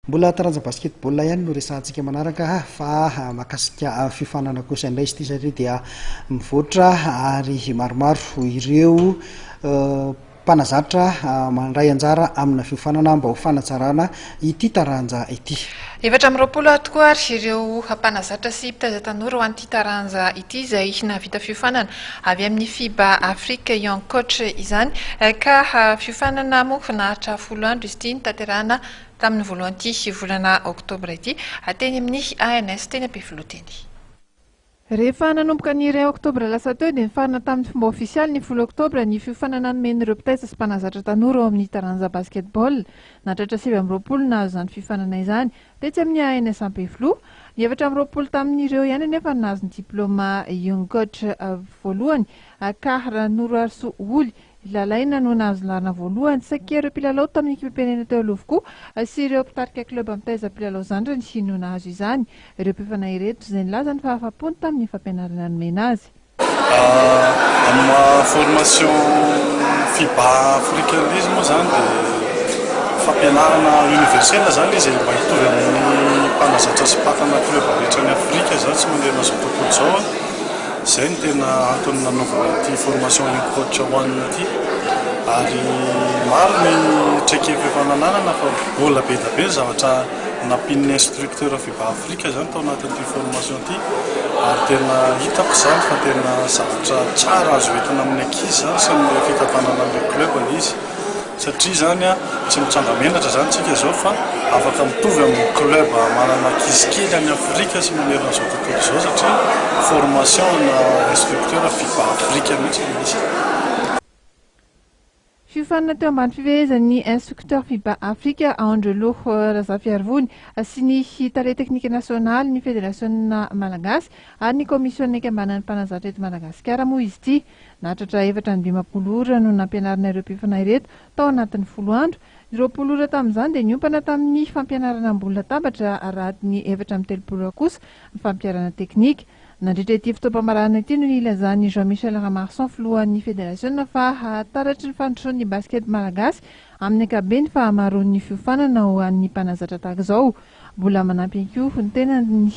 Mbola taranja basketball ihany no resantsika manaraka fa makasika fifanana kosa indray ity satria dia mivoatra ary maromaro ireo mpanazatra mandray anjara amina fifanana mba ho fanatsarana ity taranja ity. Efatra amby roapolo tokoa ary ireo mpanazatra sy mpitaiza tanora ho an'ity taranja ity izay nahavita fifanana avy amin'ny FIBA Afrique Young Coach izany ka fifanana moa finahitra 10 andro izy ity tanterahana tamin'ny voalohan'ity volana oktobra ity teny amin'ny ANS teny Ampefiloha. Rehefa nanomboka ny 1 oktobra lasa teo dia nifarana tamin'ny fomba ofisialy ny 10 oktobra ny fifanana nomen'ireo mpitaiza sy mpanazatra tanora ao amin'ny taranja basketball. Nahatratra 7 amby roapolo nahazo izany fifanana izany tetsy amin'ny ANS Ampefiloha. Ny 4 amby roapolo tamin'ireo ihany anefa nahazo ny diplôma Young Coach voalohany ka Noro Arso Oly Lalaina no nahazo larina voalohany sakia ireo mpilalao tamin'ny ekipam-pirenena teo aloha avokoa sy ireo mpitarika kleba mitaiza mpilalao zandrany no nahazo izany. Ireo mpifanay ireto izay nilaza ny fahafapony tamin'ny fampianarana nomena azy. Amin'ny formation FIBA africanisme zany dia fampianarana universel zany izy mba hitovy amin'ny mpanazatra sy mpakana kleba rehetra ny Afrika zany tsy manderana zao tontolo zao. Zay ny tena antony nanaovana ity formation Young Coach hoanina ity ary maro ny traikefa efa nananana fa mbola be da be ny zavatra nampin'ny instructeur FIBA Afrika zany tao anatin'ity formation ity ary tena hitako zany fa tena zavatra tsara azo entina amin'ny ankizy zany sy ny fitatanana amin'ny club ny izy satria zany tsy mitsanga menatra zany tsika zao fa afaka mitovy amin'ny club manana ankizy kely any Afrika sy manerana zao tontolo zao satria formation na instructeur FIBA Afrika mihitsy misy. Fifanana teo ambany fivezan'ny instructeur FIBA Afrika Angelo Razafiarvony sy ny tare teknika nasionaly ny federasiona malagasy ary ny komisiona ikambanan'ny mpanazatra eto Madagasikara moa izy ity. Nahatratra 420 ora no nampianarana ireo mpifanay ireto tao anatin'ny 10 andro. 20 ora tamin'izany dia niompana tamin'ny fampianarana ambony latabatra raty ny 430 ora kosa ny fampiarana teknika. Nandritra ity fotoam-pamarana ity no nilazan'ny Jean-Michel Ramarson filohan'ny federasiona fa taratry ny fandrosoan'ny basket malagasy amin'ny ankabeny fa hamaroan'ny fiofanana ho an'ny mpanazatra tahaka izao. Mbola manampy koa ny tena ny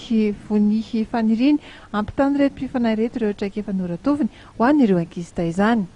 faniriny ampitany reto mpifanay reto ireo traikefa noratoviny ho an'ireo ankizy taizany.